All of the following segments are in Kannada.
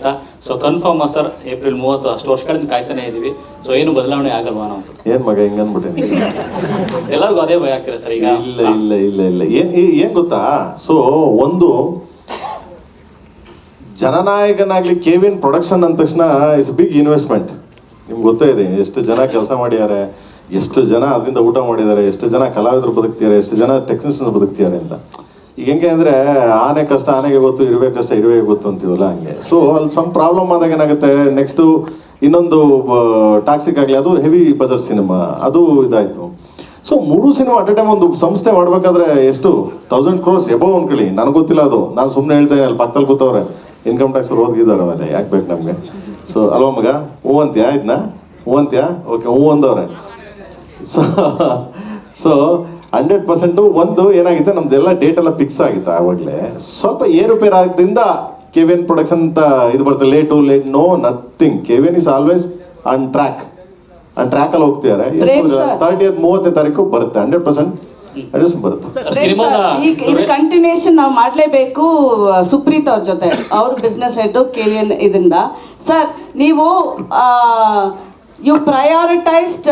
ಅಂತ. ಸೊ ಕನ್ಫರ್ಮ್ ಸರ್, ಏಪ್ರಿಲ್ 30 ಅಷ್ಟು ವರ್ಷಗಳಿಂದ ಕಾಯ್ತಾನೆ ಇದೀವಿ. ಸೊ ಏನು ಬದಲಾವಣೆ ಆಗಲ್ವಾ ನಾವು? ಏನ್ ಮಗ ಹಿಂಗನ್ಬಿಟ್ಟೆ? ಎಲ್ಲರಿಗೂ ಅದೇ ಭಯ ಆಗ್ತಿದೆ ಸರ್ ಈಗ. ಇಲ್ಲ ಏನ್ ಗೊತ್ತಾ, ಸೊ ಒಂದು ಜನನಾಯಕನಾಗ್ಲಿ ಕೆವಿನ್ ಪ್ರೊಡಕ್ಷನ್ ಅಂದ ತಕ್ಷಣ ಇಟ್ಸ್ ಬಿಗ್ ಇನ್ವೆಸ್ಟ್ಮೆಂಟ್. ನಿಮ್ಗೆ ಗೊತ್ತೇ ಇದೆ ಎಷ್ಟು ಜನ ಕೆಲಸ ಮಾಡಿದ್ದಾರೆ, ಎಷ್ಟು ಜನ ಅದರಿಂದ ಊಟ ಮಾಡಿದ್ದಾರೆ, ಎಷ್ಟು ಜನ ಕಲಾವಿದರು ಬದುಕ್ತಿದ್ದಾರೆ, ಎಷ್ಟು ಜನ ಟೆಕ್ನಿಷಿಯನ್ಸ್ ಬದುಕ್ತಿದ್ದಾರೆ ಅಂತ. ಈಗ ಹೆಂಗೆ ಅಂದರೆ ಆನೆ ಕಷ್ಟ ಆನೆಗೆ ಗೊತ್ತು, ಇರುವೆ ಕಷ್ಟ ಇರುವೆಗೆ ಗೊತ್ತು ಅಂತೀವಲ್ಲ ಹಂಗೆ. ಸೊ ಅಲ್ಲಿ ಸಮ್ ಪ್ರಾಬ್ಲಮ್ ಆದಾಗ ಏನಾಗುತ್ತೆ, ನೆಕ್ಸ್ಟು ಇನ್ನೊಂದು ಟಾಕ್ಸಿಕ್ ಆಗಲಿ, ಅದು ಹೆವಿ ಬಜೆಟ್ ಸಿನಿಮಾ, ಅದು ಇದಾಯಿತು. So 3 cinema at A time ಒಂದು ಸಂಸ್ಥೆ ಮಾಡಬೇಕಾದ್ರೆ ಎಷ್ಟು 1000 crores ಎಬವ್ ಅನ್ಕೊಳ್ಳಿ. ನನಗೆ ಗೊತ್ತಿಲ್ಲ ಅದು, ನಾನು ಸುಮ್ಮನೆ ಹೇಳ್ತೇನೆ, ಅಲ್ಲಿ ಪಕ್ಕದಲ್ಲಿ ಕೂತವ್ರೆ ಇನ್ಕಮ್ ಟ್ಯಾಕ್ಸ್ ಓದಿದ್ದಾರೆ ಆಮೇಲೆ, ಯಾಕೆ ಬೇಕು ನಮಗೆ? ಸೊ ಅಲ್ವಾ ಮಗ, ಹ್ಞೂ ಅಂತ್ಯಾ ಇದನ್ನ, ಹ್ಞೂ ಅಂತ್ಯಾ, ಓಕೆ ಹ್ಞೂ ಅಂದವ್ರೆ. ಸೊ 100% ಒಂದು ಏನಾಗಿದೆ, ನಮ್ದೆಲ್ಲ ಡೇಟ್ ಎಲ್ಲ ಫಿಕ್ಸ್ ಆಗಿತ್ತು ಆವಾಗಲೇ. ಸ್ವಲ್ಪ ಏರುಪೇರು ಆಗಿದ್ದರಿಂದ ಕೆವಿನ್ ಪ್ರೊಡಕ್ಷನ್ ಅಂತ ಇದು ಬರುತ್ತೆ, late no nothing. Kevin is always on track ಅಲ್ಲಿ ಹೋಗ್ತಿದ್ದಾರೆ. 30ನೇ ತಾರೀಕು ಬರುತ್ತೆ, 100% ಬರುತ್ತೆ. ಇದು ಕಂಟಿನ್ಯೂಷನ್ ನಾವು ಮಾಡಲೇಬೇಕು ಸುಪ್ರೀತ್ ಅವ್ರ ಜೊತೆ, ಅವ್ರ ಬಿಸ್ನೆಸ್ ಹೆಡ್ ಕೆವಿಎನ್ ಇದರಿಂದ. ಸರ್, ನೀವು ಯು ಪ್ರಯಾರಿಟೈಸ್ಡ್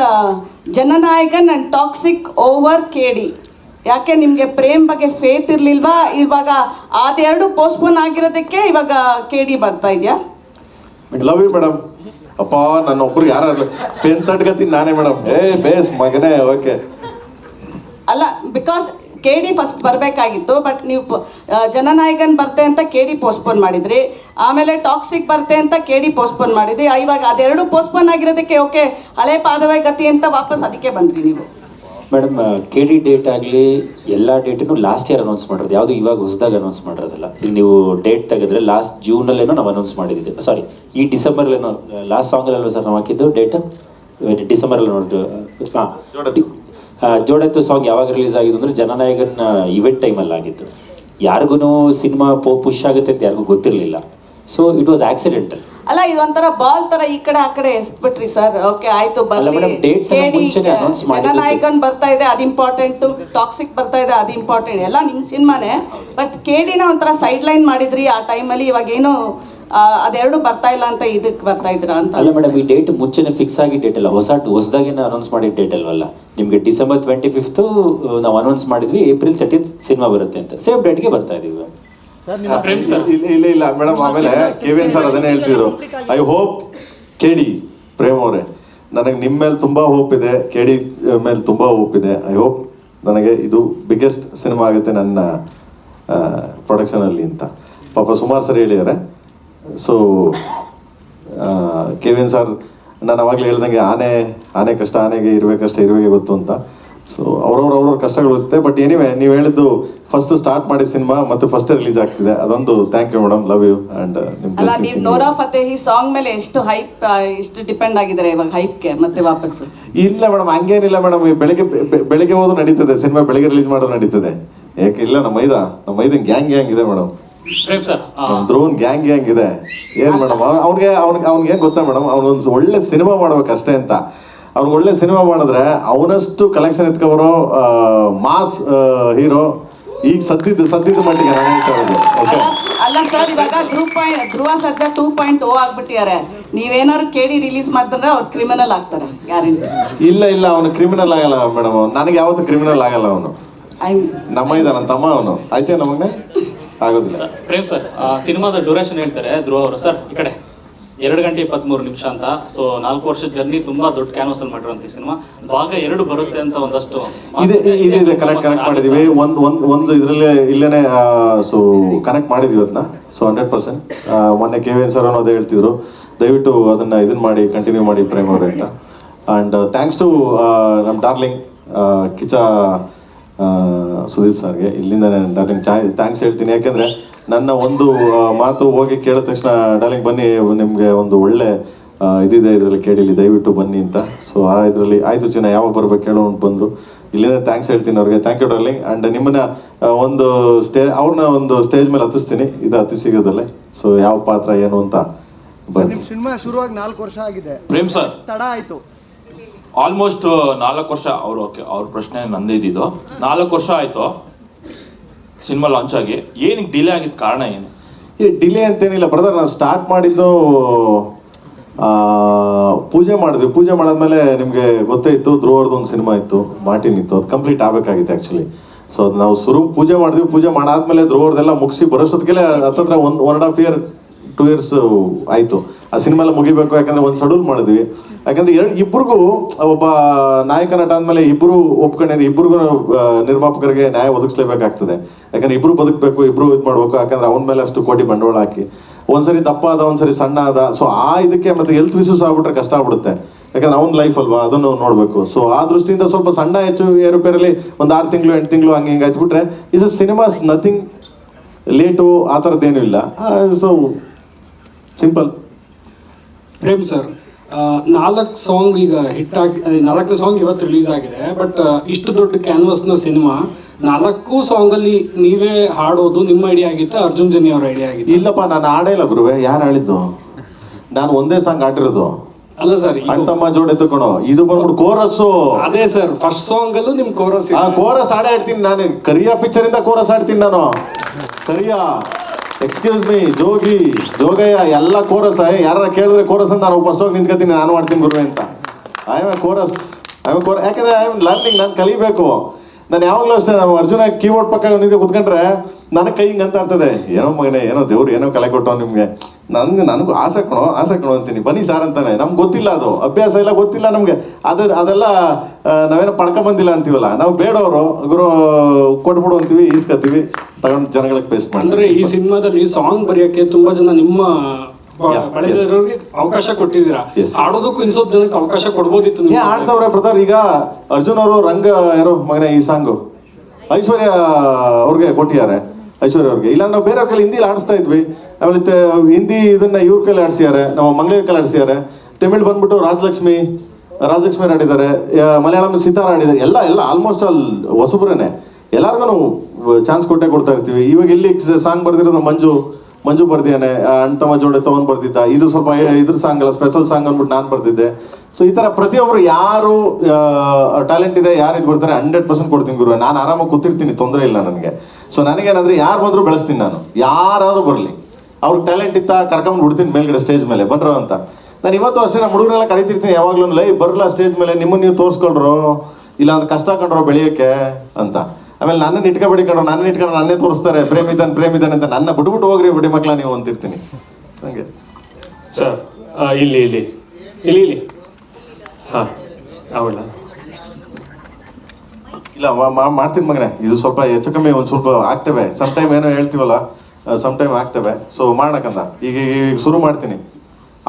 ಜನನಾಯಕನ್ ಅಂಡ್ ಟಾಕ್ಸಿಕ್ ಓವರ್ ಕೆಡಿ. ಯಾಕೆ ನಿಮಗೆ ಪ್ರೇಮ್ ಬಗ್ಗೆ ಫೇತ್ ಇರ್ಲಿಲ್ವಾ? ಇವಾಗ ಅದೆರಡು ಪೋಸ್ಟ್ಪೋನ್ ಆಗಿರೋದಕ್ಕೆ ಇವಾಗ ಕೆಡಿ ಬರ್ತಾ ಇದೆಯಾ? Love you madam. ಅಪ್ಪ ನನ್ನ ಒಬ್ರು ಯಾರು ಪೆನ್ ತಡ್ಗತೀನಿ ನಾನೇ ಮೇಡಮ್. ಬೇಸ್ ಮಗನೇ, ಓಕೆ. ಅಲ್ಲ, ಬಿಕಾಸ್ ಕೆಡಿ ಫಸ್ಟ್ ಬರಬೇಕಾಗಿತ್ತು, ಬಟ್ ನೀವು ಜನನಾಯಕನ್ ಬರ್ತೆ ಅಂತ ಕೆಡಿ ಪೋಸ್ಟ್ಪೋನ್ ಮಾಡಿದ್ರಿ, ಆಮೇಲೆ ಟಾಕ್ಸಿಕ್ ಬರ್ತೆ ಅಂತ ಕೆಡಿ ಪೋಸ್ಟ್ಪೋನ್ ಮಾಡಿದ್ರಿ. ಇವಾಗ ಅದೆರಡು ಪೋಸ್ಟ್ಪೋನ್ ಆಗಿರೋದಕ್ಕೆ ಓಕೆ, ಹಳೆ ಪಾದವೇ ಗತಿ ಅಂತ ವಾಪಸ್ ಅದಕ್ಕೆ ಬಂದ್ರಿ ನೀವು. ಮೇಡಮ್, ಕೆಡಿ ಡೇಟ್ ಆಗಲಿ ಎಲ್ಲ ಡೇಟನ್ನು ಲಾಸ್ಟ್ ಇಯರ್ ಅನೌನ್ಸ್ ಮಾಡಿರೋದು, ಯಾವುದು ಇವಾಗ ಹೊಸದಾಗಿ ಅನೌನ್ಸ್ ಮಾಡಿರೋದಲ್ಲ. ಇಲ್ಲಿ ನೀವು ಡೇಟ್ ತೆಗೆದ್ರೆ ಲಾಸ್ಟ್ ಜೂನಲ್ಲೇನೋ ನಾವು ಅನೌನ್ಸ್ ಮಾಡಿದ್ದು, ಸಾರಿ ಈ ಡಿಸೆಂಬರ್ಲೇನೋ ಲಾಸ್ಟ್ ಸಾಂಗಲ್ಲಲ್ವ ಸರ್ ನಾವು ಹಾಕಿದ್ದು ಡೇಟ್? ಡಿಸೆಂಬರಲ್ಲಿ ನೋಡಿದ್ದು. ಹಾಂ, ಜೋಡೆತ್ತು ಸಾಂಗ್ ಯಾವಾಗ ರಿಲೀಸ್ ಆಗಿದ್ದು ಅಂದರೆ ಜನನಾಯಕನ್ ಇವೆಂಟ್ ಟೈಮಲ್ಲಿ ಆಗಿತ್ತು. ಯಾರಿಗೂ ಸಿನಿಮಾ ಪುಷ್ ಆಗುತ್ತೆ ಅಂತ ಯಾರಿಗೂ ಗೊತ್ತಿರಲಿಲ್ಲ. So it was accidental. ಅಲ್ಲ, ಇದೊಂಥರ ಬಾಲ್ ತರ ಈ ಕಡೆ ಆ ಕಡೆ ಎಸ್ಬಿಟ್ರಿ ಸರ್. ಓಕೆ ಆಯ್ತು, ಜನನಾಯಕನ್ ಬರ್ತಾ ಇದೆ ಅದು ಇಂಪಾರ್ಟೆಂಟ್, ಟಾಕ್ಸಿಕ್ ಬರ್ತಾ ಇದೆ ಅದು ಇಂಪಾರ್ಟೆಂಟ್, ಎಲ್ಲ ನಿಮ್ ಸಿನಿಮಾನೇ. ಬಟ್ ಕೆಡಿನ ಒಂಥರ ಸೈಡ್ ಲೈನ್ ಮಾಡಿದ್ರಿ ಆ ಟೈಮಲ್ಲಿ. ಇವಾಗ ಏನು ಅದೆರಡು ಬರ್ತಾ ಇಲ್ಲ ಅಂತ ಇದಕ್ಕೆ ಬರ್ತಾ ಇದ್ರ ಅಂತ? ಅಲ್ಲ ಮೇಡಮ್, ಈ ಡೇಟ್ ಮುಂಚೆನೆ ಫಿಕ್ಸ್ ಆಗಿ ಡೇಟ್ ಅಲ್ಲ, ಹೊಸದಾಗಿನ ಅನೌನ್ಸ್ ಮಾಡಿದ ಡೇಟ್ ಅಲ್ವಲ್ಲ. ನಿಮಗೆ ಡಿಸೆಂಬರ್ 25th ನಾವು ಅನೌನ್ಸ್ ಮಾಡಿದ್ವಿ, ಏಪ್ರಿಲ್ 30th ಸಿನಿಮಾ ಬರುತ್ತೆ ಅಂತ. ಸೇಮ್ ಡೇಟ್ಗೆ ಬರ್ತಾ ಇದೀವಿ. ಇಲ್ಲ ಮೇಡಮ್, ಆಮೇಲೆ ಕೆವಿನ್ ಸರ್ ಅದನ್ನೇ ಹೇಳ್ತಿದ್ರು, ಐ ಹೋಪ್ ಕೆಡಿ ಪ್ರೇಮ್ ಅವರೇ, ನನಗೆ ನಿಮ್ಮ ಮೇಲೆ ತುಂಬಾ ಹೋಪ್ ಇದೆ, ಕೆಡಿ ಮೇಲೆ ತುಂಬಾ ಹೋಪ್ ಇದೆ. ಐ ಹೋಪ್ ನನಗೆ ಇದು ಬಿಗ್ಗೆಸ್ಟ್ ಸಿನಿಮಾ ಆಗುತ್ತೆ ನನ್ನ ಪ್ರೊಡಕ್ಷನ್ ಅಲ್ಲಿ ಅಂತ ಪಾಪ ಸುಮಾರು ಸರಿ ಹೇಳಿದ್ದಾರೆ. ಸೊ ಕೆವಿನ್ ಸರ್, ನಾನು ಅವಾಗಲೇ ಹೇಳ್ದಂಗೆ ಆನೆ ಕಷ್ಟ ಆನೆಗೆ, ಇರುವೆ ಕಷ್ಟ ಇರುವೆಗೆ ಗೊತ್ತು ಅಂತ. ಸೊ ಅವ್ರವ್ರ ಕಷ್ಟಗಳಿರುತ್ತೆ. ಬಟ್ ಎನಿವೆ, ನೀವು ಹೇಳಿದ್ದು ಫಸ್ಟ್ ಸ್ಟಾರ್ಟ್ ಮಾಡಿ ಸಿನಿಮಾ ಮತ್ತೆ ಫಸ್ಟ್ ರಿಲೀಸ್ ಆಗ್ತಿದೆ, ಅದೊಂದು thank you madam, love you. And Nora Fatehi song ಮೇಲೆ ಎಷ್ಟು ಹೈಪ್, ಎಷ್ಟು ಡಿಪೆಂಡ್ ಆಗಿದ್ದಾರೆ ಇವಾಗ ಹೈಪ್ಗೆ ಮತ್ತೆ ವಾಪಸ್? ಇಲ್ಲ ಮೇಡಮ್, ಹಂಗೇನಿಲ್ಲ ಮೇಡಮ್. ಬೆಳಿಗ್ಗೆ ಹೋದ್ರು ನಡೀತದೆ ಸಿನಿಮಾ, ಬೆಳಿಗ್ಗೆ ರಿಲೀಸ್ ಮಾಡೋದು ನಡೀತದೆ. ಯಾಕೆ ಇಲ್ಲ, ನಮ್ಮ ಮೈದನ್ ಗ್ಯಾಂಗ್ ಇದೆ ಮೇಡಮ್, ದ್ರೋನ್ ಗ್ಯಾಂಗ್ ಇದೆ. ಏನ್ ಮೇಡಮ್, ಅವ್ನಿಗೆ ಏನ್ ಗೊತ್ತಾ ಮೇಡಮ್, ಅವ್ನೊಂದು ಒಳ್ಳೆ ಸಿನಿಮಾ ಮಾಡ್ಬೇಕಷ್ಟೇ ಅಂತ. ಅವ್ನಿಗೆ ಒಳ್ಳೆ ಸಿನಿಮಾ ಮಾಡಿದ್ರೆ ಅವನಷ್ಟು ಕಲೆಕ್ಷನ್ ಎತ್ಕೊಬರೋ ಮಾಸ್ ಹೀರೋ ಈಗ ಸದ್ದಿದ್ದು ಮಟ್ಟಿಗೆ ನಾನು ಹೇಳ್ತಾ ಇರೋದು. ಅಲ್ಲ ಸರ್, ಇವಾಗ ಧ್ರುವ ಸರ್ಜಾ 2.0 ಆಗ್ಬಿಟ್ಟಿದ್ದಾರೆ. ನೀವೇನಾದ್ರು ಕೆಡಿ ರಿಲೀಸ್ ಮಾಡಿದ್ರೆ ಅವ್ರು ಕ್ರಿಮಿನಲ್ ಆಗ್ತಾರೆ ಗ್ಯಾರಂಟಿ. ಇಲ್ಲ ಅವನು ಕ್ರಿಮಿನಲ್ ಆಗಲ್ಲ ಮೇಡಮ್, ನನಗೆ ಯಾವತ್ತೂ ಕ್ರಿಮಿನಲ್ ಆಗಲ್ಲ. ಅವನು ನನ್ನ ತಮ್ಮ, ಅವನು ಆಯ್ತೇ ನಮಗ್ನೆ ಆಗೋದಿಲ್ಲ. ಪ್ರೇಮ್ ಸರ್, ಸಿನಿಮಾದ ಡ್ಯೂರೇಷನ್ ಹೇಳ್ತಾರೆ ಧ್ರುವ ಅವರು. ಸರ್ ಈ ಕಡೆ 2 ಗಂಟೆ 23 ನಿಮಿಷ ಅಂತ. ಸೊ 4 ವರ್ಷದ ಜರ್ನಿ, ತುಂಬಾ ದೊಡ್ಡ ಕ್ಯಾನ್ವಾಸ್ ಅಲ್ಲಿ ಮಾಡಿರುವಂತ ಸಿನಿಮಾ. ಭಾಗ 2 ಬರುತ್ತೆ ಅಂತ ಒಂದಷ್ಟು ಇದೆ ಕನೆಕ್ಟ್ ಮಾಡಿದೀವಿ. ಒಂದು ಇದರಲ್ಲಿ ಇಲ್ಲೇನೆ ಸೊ ಕನೆಕ್ಟ್ ಮಾಡಿದೀವಿ ಅದನ್ನ. ಸೊ 100% ಮೊನ್ನೆ ಕೆವಿಎನ್ ಸರ್ ಅನ್ನೋದೇ ಹೇಳ್ತಿದ್ರು, ದಯವಿಟ್ಟು ಅದನ್ನ ಮಾಡಿ ಕಂಟಿನ್ಯೂ ಮಾಡಿ ಪ್ರೇಮ್ ಅವರೇ ಅಂತ. ಅಂಡ್ ಥ್ಯಾಂಕ್ಸ್ ಟು ನಮ್ಮ ಡಾರ್ಲಿಂಗ್ ಕಿಚ್ಚ ಸುದೀಪ್ ಸರ್ಗೆ ಇಲ್ಲಿಂದ ಡಾರ್ಲಿಂಗ್ ಥ್ಯಾಂಕ್ಸ್ ಹೇಳ್ತೀನಿ. ಯಾಕೆಂದರೆ ನನ್ನ ಒಂದು ಮಾತು ಹೋಗಿ ಕೇಳಿದ ತಕ್ಷಣ ಡಾರ್ಲಿಂಗ್ ಬನ್ನಿ, ನಿಮಗೆ ಒಂದು ಒಳ್ಳೆ ಇದಿದೆ ಇದರಲ್ಲಿ ಕೇಳಿಲಿ, ದಯವಿಟ್ಟು ಬನ್ನಿ ಅಂತ. ಸೊ ಇದರಲ್ಲಿ ಆಯಿತು ಚಿನ್ನ, ಯಾವಾಗ ಬರ್ಬೇಕು ಕೇಳೋ ಬಂದರು. ಇಲ್ಲಿಂದ ಥ್ಯಾಂಕ್ಸ್ ಹೇಳ್ತೀನಿ ಅವ್ರಿಗೆ. Thank you darling. ಆ್ಯಂಡ್ ನಿಮ್ಮನ್ನ ಒಂದು ಅವ್ರನ್ನ ಒಂದು ಸ್ಟೇಜ್ ಮೇಲೆ ಹತ್ತಿಸ್ತೀನಿ, ಇದು ಹತ್ತಿಸಿಗೋದಲ್ಲೇ. ಸೊ ಯಾವ ಪಾತ್ರ ಏನು ಅಂತ ಬನ್ನಿ. ಸಿನಿಮಾ ಶುರುವಾಗಿ 4 ವರ್ಷ ಆಗಿದೆ ಪ್ರೇಮ್ ಸರ್, ತಡ ಆಯಿತು ಆಲ್ಮೋಸ್ಟ್ 4 ವರ್ಷ. ಅವ್ರ ಪ್ರಶ್ನೆ ನಂದೇ ಇದ್ದಿದ್ದು. 4 ವರ್ಷ ಆಯಿತು ಸಿನಿಮಾ ಲಾಂಚ್ ಆಗಿ, ಏನಕ್ಕೆ ಡಿಲೇ ಆಗಿದ್ದು ಕಾರಣ ಏನು? ಈ ಡಿಲೇ ಅಂತೇನಿಲ್ಲ ಬ್ರದರ್. ನಾನು ಸ್ಟಾರ್ಟ್ ಮಾಡಿದ್ದು ಪೂಜೆ ಮಾಡಿದ್ವಿ. ಪೂಜೆ ಮಾಡಾದ್ಮೇಲೆ ನಿಮಗೆ ಗೊತ್ತೇ ಇತ್ತು, ಧ್ರುವರ್ದು ಒಂದು ಸಿನಿಮಾ ಇತ್ತು, ಮಾರ್ಟಿನ್ ಇತ್ತು, ಅದು ಕಂಪ್ಲೀಟ್ ಆಗಬೇಕಾಗಿತ್ತು ಆ್ಯಕ್ಚುಲಿ. ಸೊ ಅದು ನಾವು ಪೂಜೆ ಮಾಡಿದ್ವಿ. ಪೂಜೆ ಮಾಡಾದ್ಮೇಲೆ ಧ್ರುವರ್ದೆಲ್ಲ ಮುಗಿಸಿ ಬರೋಷ್ಟೊತ್ತಿಗೆ ಹತ್ತತ್ರ 1.5 year 2 years ಆಯಿತು. ಆ ಸಿನಿಮಾ ಎಲ್ಲ ಮುಗಿಬೇಕು, ಯಾಕಂದರೆ ಒಂದು ಶೆಡ್ಯೂಲ್ ಮಾಡಿದ್ವಿ. ಯಾಕಂದರೆ ಇಬ್ಬರಿಗೂ ಒಬ್ಬ ನಾಯಕ ನಟ ಅಂದಮೇಲೆ ಇಬ್ಬರು ಒಪ್ಕೊಂಡಿರಿ, ಇಬ್ಬರಿಗೂ ನಿರ್ಮಾಪಕರಿಗೆ ನ್ಯಾಯ ಒದಗಿಸ್ಲೇಬೇಕಾಗ್ತದೆ. ಯಾಕಂದರೆ ಇಬ್ಬರು ಬದುಕಬೇಕು, ಇಬ್ಬರು ಇದು ಮಾಡಬೇಕು. ಯಾಕಂದರೆ ಅವನ ಮೇಲೆ ಅಷ್ಟು ಕೋಟಿ ಬಂಡವಾಳ ಹಾಕಿ ಒಂದ್ಸರಿ ದಪ್ಪ ಆದ, ಒಂದ್ಸರಿ ಸಣ್ಣ ಆದ. ಸೊ ಆ ಇದಕ್ಕೆ ಮತ್ತೆ ಹೆಲ್ತ್ ಇಶ್ಯೂಸ್ ಆಗ್ಬಿಟ್ರೆ ಕಷ್ಟ ಆಗ್ಬಿಡುತ್ತೆ. ಯಾಕಂದ್ರೆ ಅವ್ನ ಲೈಫ್ ಅಲ್ವಾ, ಅದನ್ನು ನೋಡಬೇಕು. ಸೊ ಆ ದೃಷ್ಟಿಯಿಂದ ಸ್ವಲ್ಪ ಸಣ್ಣ ಹೆಚ್ಚು ಏರುಪೇರಲ್ಲಿ ಒಂದು 6 ತಿಂಗಳು 8 ತಿಂಗಳು ಹಂಗೆ ಹಿಂಗೆ ಆಯ್ತುಬಿಟ್ರೆ ಇಸ್ ಸಿನಿಮಾಸ್ ನಥಿಂಗ್ ಲೇಟು ಆ ಥರದ್ದೇನೂ ಇಲ್ಲ. So simple. Prem sir, 4 song ಈಗ ಹಿಟ್ ಆಗಿ, 4ನೇ ಸಾಂಗ್ ಇವತ್ತು ರಿಲೀಸ್ ಆಗಿದೆ. ಬಟ್ ಇಷ್ಟು ದೊಡ್ಡ ಕ್ಯಾನ್ವಸ್ನ ಸಿನಿಮಾ 4 ಸಾಂಗಲ್ಲಿ ನೀವೇ ಹಾಡೋದು ನಿಮ್ಮ ಐಡಿಯಾ ಆಗಿತ್ತು, ಅರ್ಜುನ್ ಜನಿ ಅವ್ರ ಐಡಿಯಾ ಆಗಿತ್ತು? ಇಲ್ಲಪ್ಪ, ನಾನು ಆಡೇ ಇಲ್ಲ ಗುರುವೆ. ಯಾರು ಆಡಿದ್ದು? ನಾನು ಒಂದೇ ಸಾಂಗ್ ಆಡಿರೋದು. ಅಲ್ಲ ಸರ್, ಅಣ್ತಮ್ಮ ಜೋಡೆ ತಗೊಳೋ ಇದು ಬಂದ್ಬಿಟ್ಟು ಕೋರಸ್ಸು. ಅದೇ ಸರ್, ಫಸ್ಟ್ ಸಾಂಗ್ ಅಲ್ಲೂ ನಿಮ್ ಕೋರಸ್. ಕೋರಸ್ ಆಡೇ ಆಡ್ತೀನಿ ನಾನು. ಕರಿಯ ಪಿಕ್ಚರ್ ಇಂದ ಕೋರಸ್ ಆಡ್ತೀನಿ ನಾನು. ಕರಿಯ, ಎಕ್ಸ್ಕ್ಯೂಸ್ ಮೀ, ಜೋಗಿ, ಜೋಗಯ್ಯ ಎಲ್ಲ ಕೋರಸ್. ಯಾರ ಕೇಳಿದ್ರೆ ಕೋರಸ್ ಅಂತ ನಾನು ಫಸ್ಟ್ ಹೋಗಿ ನಿಂತ್ಕೊತೀನಿ, ನಾನು ಮಾಡ್ತೀನಿ ಗುರುವೆ ಅಂತ. I am A chorus. ಯಾಕಂದ್ರೆ ಐ ಆಮ್ ಲರ್ನಿಂಗ್, ನಾನು ಕಲಿಬೇಕು. ನಾನು ಯಾವಾಗಲೂ ಅಷ್ಟೇ, ನಾವು ಅರ್ಜುನ ಕೀಬೋರ್ಡ್ ಪಕ್ಕ ನಿಂಗೆ ಕುತ್ಕೊಂಡ್ರೆ ನನಗೆ ಕೈ ಹಿಂಗೆ ಅಂತ ಇರ್ತದೆ, ಏನೋ ಮಗನೇ, ಏನೋ ದೇವ್ರು ಏನೋ ಕಲೆ ಕೊಟ್ಟೋ ನಿಮಗೆ. ನನಗೂ ಆಸೆ ಕಣೋ ಅಂತೀನಿ. ಬನ್ನಿ ಸಾರ್ ಅಂತಾನೆ. ನಮ್ಗೆ ಗೊತ್ತಿಲ್ಲ, ಅದು ಅಭ್ಯಾಸ ಇಲ್ಲ, ಗೊತ್ತಿಲ್ಲ ನಮಗೆ. ಅದೆಲ್ಲ ನಾವೇನೋ ಪಡ್ಕೊಂಬಂದಿಲ್ಲ ಅಂತೀವಲ್ಲ, ನಾವು ಬೇಡವರು ಗುರು ಕೊಟ್ಬಿಡು ಅಂತೀವಿ, ಈಸ್ಕೊತೀವಿ, ತಗೊಂಡು ಜನಗಳಿಗೆ ಪೇಸ್ಟ್ ಮಾಡ್ತೀವಿ. ಅಂದ್ರೆ ಈ ಸಿನಿಮಾದಲ್ಲಿ ಸಾಂಗ್ ಬರೆಯೋಕೆ ತುಂಬಾ ಜನ ನಿಮ್ಮ ಬೆಳೆದಿರೋರಿಗೆ ಅವಕಾಶ ಕೊಟ್ಟಿದ್ದೀರಾ. ಆಡೋದಕ್ಕೂ ಇನ್ ಸ್ವಲ್ಪ ಜನಕ್ಕೆ ಅವಕಾಶ ಕೊಡ್ಬೋದಿತ್ತು. ಆಡ್ತವ್ರೆ ಬ್ರದರ್. ಈಗ ಅರ್ಜುನ್ ಅವರು ರಂಗ ಯಾರೋ ಮಗನೇ ಈ ಸಾಂಗು ಐಶ್ವರ್ಯ ಅವ್ರಿಗೆ ಕೊಟ್ಟಿದ್ದಾರೆ. ಐಶ್ವರ್ಯ ಅವ್ರಿಗೆ. ಇಲ್ಲ ನಾವು ಬೇರೆಯವ್ರ ಕೈಲಿ ಹಿಂದಿಲಿ ಆಡಿಸ್ತಾ ಇದ್ವಿ. ಆಮೇಲೆ ಹಿಂದಿ ಇದನ್ನ ಇವ್ರ ಕೈಲಿ ಆಡಿಸಿದ್ದಾರೆ, ನಮ್ಮ ಮಂಗಳೂರು ಕೈಲಿ ಆಡಿಸಿದ್ದಾರೆ. ತಮಿಳ್ ಬಂದ್ಬಿಟ್ಟು ರಾಜಲಕ್ಷ್ಮಿ ಆಡಿದ್ದಾರೆ. ಮಲಯಾಳಂ ಸಿತಾರ ಆಡಿದ್ದಾರೆ. ಎಲ್ಲ ಆಲ್ಮೋಸ್ಟ್ ಆಲ್ ಹೊಸಬ್ರೇನೆ. ಎಲ್ಲರಿಗೂ ಚಾನ್ಸ್ ಕೊಡ್ತಾ ಇರ್ತೀವಿ. ಇವಾಗ ಇಲ್ಲಿ ಸಾಂಗ್ ಬರ್ದಿರೋದು ಮಂಜು ಬರ್ದಿದ್ದಾನೆ. ಅಣ್ತಮ್ಮ ಜೋಡೆ ತಗೊಂಡ್ ಬರ್ದಿದ್ದ. ಇದು ಸ್ವಲ್ಪ ಇದ್ರ ಸಾಂಗ್ ಅಲ್ಲ, ಸ್ಪೆಷಲ್ ಸಾಂಗ್ ಅಂದ್ಬಿಟ್ಟು ನಾನು ಬರ್ದಿದ್ದೆ. ಸೊ ಈ ಥರ ಪ್ರತಿಯೊಬ್ಬರು ಯಾರು ಟ್ಯಾಲೆಂಟ್ ಇದೆ, ಯಾರು ಇದು ಬರ್ತಾರೆ 100% ಕೊಡ್ತೀನಿ ಗುರು. ನಾನು ಆರಾಮಾಗಿ ಕೂತಿರ್ತೀನಿ, ತೊಂದರೆ ಇಲ್ಲ ನನಗೆ. ಸೊ ನನಗೇನಂದ್ರೆ ಯಾರು ಬಂದರೂ ಬೆಳೆಸ್ತೀನಿ ನಾನು. ಯಾರಾದರೂ ಬರಲಿ, ಅವ್ರಿಗೆ ಟ್ಯಾಲೆಂಟ್ ಇತ್ತಾ ಕರ್ಕೊಂಡ್ ಬಿಡ್ತೀನಿ ಮೇಲ್ಗಡೆ ಸ್ಟೇಜ್ ಮೇಲೆ ಬನ್ರೋ ಅಂತ. ನಾನು ಇವತ್ತು ಅಷ್ಟೇ ನಮ್ಮ ಹುಡುಗರೆಲ್ಲ ಕರಿತಿರ್ತೀನಿ ಯಾವಾಗಲೂ, ಲೈವ್ ಬರಲ್ಲ ಸ್ಟೇಜ್ ಮೇಲೆ, ನಿಮ್ಮನ್ನು ನೀವು ತೋರಿಸ್ಕೊಳ್ರು, ಇಲ್ಲ ಅಂದ್ರೆ ಕಷ್ಟ ಕಂಡ್ರೋ ಬೆಳೆಯೋಕ್ಕೆ ಅಂತ. ಆಮೇಲೆ ನನ್ನನ್ನು ಇಟ್ಕೊಂಡು ನನ್ನೇ ತೋರಿಸ್ತಾರೆ, ಪ್ರೇಮಿದಾನೆ ಅಂತ. ನನ್ನ ಬಿಟ್ಬಿಟ್ಟು ಹೋಗ್ರಿ ಬಿಡಿ ಮಕ್ಕಳ ನೀವು ಅಂತಿರ್ತೀನಿ. ಹಂಗೆ ಸರ್, ಇಲ್ಲಿ ಹಾಂ ಅವಳ ಇಲ್ಲ ಮಾಡ್ತೀನಿ ಮಗನೇ. ಇದು ಸ್ವಲ್ಪ ಹೆಚ್ಚು ಕಮ್ಮಿ ಒಂದು ಸ್ವಲ್ಪ ಆಗ್ತವೆ. ಸಮ್ಟೈಮ್ ಏನೋ ಹೇಳ್ತೀವಲ್ಲ, ಸಮ್ಟೈಮ್ ಆಗ್ತವೆ. ಸೊ ಮಾಡೋಕ್ಕಂತ ಈಗ ಶುರು ಮಾಡ್ತೀನಿ.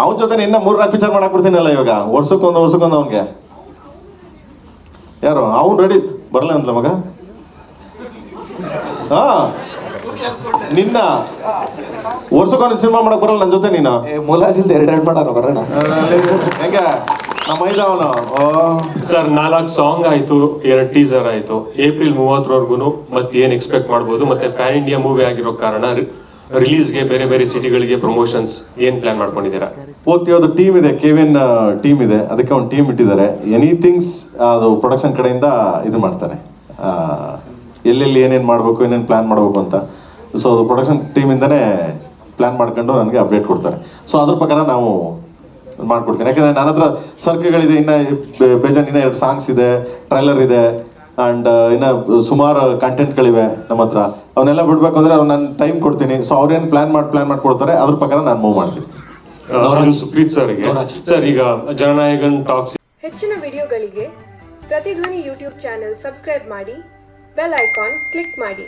ಅವನ ಜೊತೆ ಇನ್ನ 3-4 ಪಿಕ್ಚರ್ ಮಾಡಾಕ್ಬಿಡ್ತೀನಲ್ಲ ಇವಾಗ. ವರ್ಷಕ್ಕೊಂದು ಅವ್ನಿಗೆ. ಯಾರು ಅವ್ನು ರೆಡಿ ಬರಲ್ಲ ಅಂತಲ್ಲ ಮಗ. ನಿನ್ನ ವರ್ಷಕ್ಕೊಂದು ಸಿನಿಮಾ ಮಾಡಕ್ ಬರಲ್ಲ ನನ್ನ ಜೊತೆ ನೀನು? ಮುಲಾಜಿಲ್ದ 2 ಮಾಡೋಣ ಬರೋಣ. ಹೆಂಗೆ ನಮ್ಮ ಮೈದ ಅವನು. ಸರ್, 4 ಸಾಂಗ್ ಆಯ್ತು, 2 ಟೀಸರ್ ಆಯ್ತು. ಏಪ್ರಿಲ್ 30ರವರೆಗೂ ಮತ್ತೆ ಏನ್ ಎಕ್ಸ್ಪೆಕ್ಟ್ ಮಾಡ್ಬೋದು? ಮತ್ತೆ ಪ್ಯಾನ್ ಇಂಡಿಯಾ ಮೂವಿ ಆಗಿರೋ ಕಾರಣ ರಿಲೀಸ್ಗೆ ಬೇರೆ ಸಿಟಿಗಳಿಗೆ ಪ್ರಮೋಷನ್ಸ್ ಏನ್ ಪ್ಲಾನ್ ಮಾಡ್ಕೊಂಡಿದ್ದೀರಾ? ಹೋಗ್ತೀವಿ. ಟೀಮ್ ಇದೆ, KVN ಟೀಮ್ ಇದೆ. ಅದಕ್ಕೆ ಒಂದು ಟೀಮ್ ಇಟ್ಟಿದ್ದಾರೆ. ಎನಿಥಿಂಗ್ಸ್ ಅದು ಪ್ರೊಡಕ್ಷನ್ ಕಡೆಯಿಂದ ಇದು ಮಾಡ್ತಾನೆ, ಎಲ್ಲೆಲ್ಲಿ ಏನೇನು ಮಾಡಬೇಕು, ಏನೇನು ಪ್ಲ್ಯಾನ್ ಮಾಡಬೇಕು ಅಂತ. ಸೊ ಅದು ಪ್ರೊಡಕ್ಷನ್ ಟೀಮಿಂದನೇ ಪ್ಲ್ಯಾನ್ ಮಾಡ್ಕೊಂಡು ನನಗೆ ಅಪ್ಡೇಟ್ ಕೊಡ್ತಾರೆ. ಸೊ ಅದ್ರ ಪ್ರಕಾರ ನಾವು ಮಾಡ್ಕೊಡ್ತೀನಿ. ಯಾಕಂದರೆ ನನ್ನ ಹತ್ರ ಸರ್ಕ್ಗಳಿದೆ, ಇನ್ನು ಬೇಜಾನ್, ಇನ್ನೂ 2 ಸಾಂಗ್ಸ್ ಇದೆ, ಟ್ರೈಲರ್ ಇದೆ, ಆ್ಯಂಡ್ ಇನ್ನು ಸುಮಾರು ಕಂಟೆಂಟ್ಗಳಿವೆ ನಮ್ಮ ಹತ್ರ. ಅವನ್ನೆಲ್ಲ ಬಿಡಬೇಕು ಅಂದರೆ ನಾನು ಟೈಮ್ ಕೊಡ್ತೀನಿ. ಸೊ ಅವ್ರೇನು ಪ್ಲ್ಯಾನ್ ಮಾಡ್ಕೊಡ್ತಾರೆ, ಅದ್ರ ಪ್ರಕಾರ ನಾನು ಮೂವ್ ಮಾಡ್ತೀನಿ. ಸುಪ್ರೀತ್ ಸರ್ಗೆ ಸರ್, ಈಗ ಜನನಾಯಕನ್ ಟಾಕ್ಸ್ ಹೆಚ್ಚಿನ ವಿಡಿಯೋಗಳಿಗೆ ಪ್ರತಿಧ್ವನಿ ಯೂಟ್ಯೂಬ್ ಚಾನೆಲ್ ಸಬ್ಸ್ಕ್ರೈಬ್ ಮಾಡಿ, ಬೆಲ್ ಐಕಾನ್ ಕ್ಲಿಕ್ ಮಾಡಿ.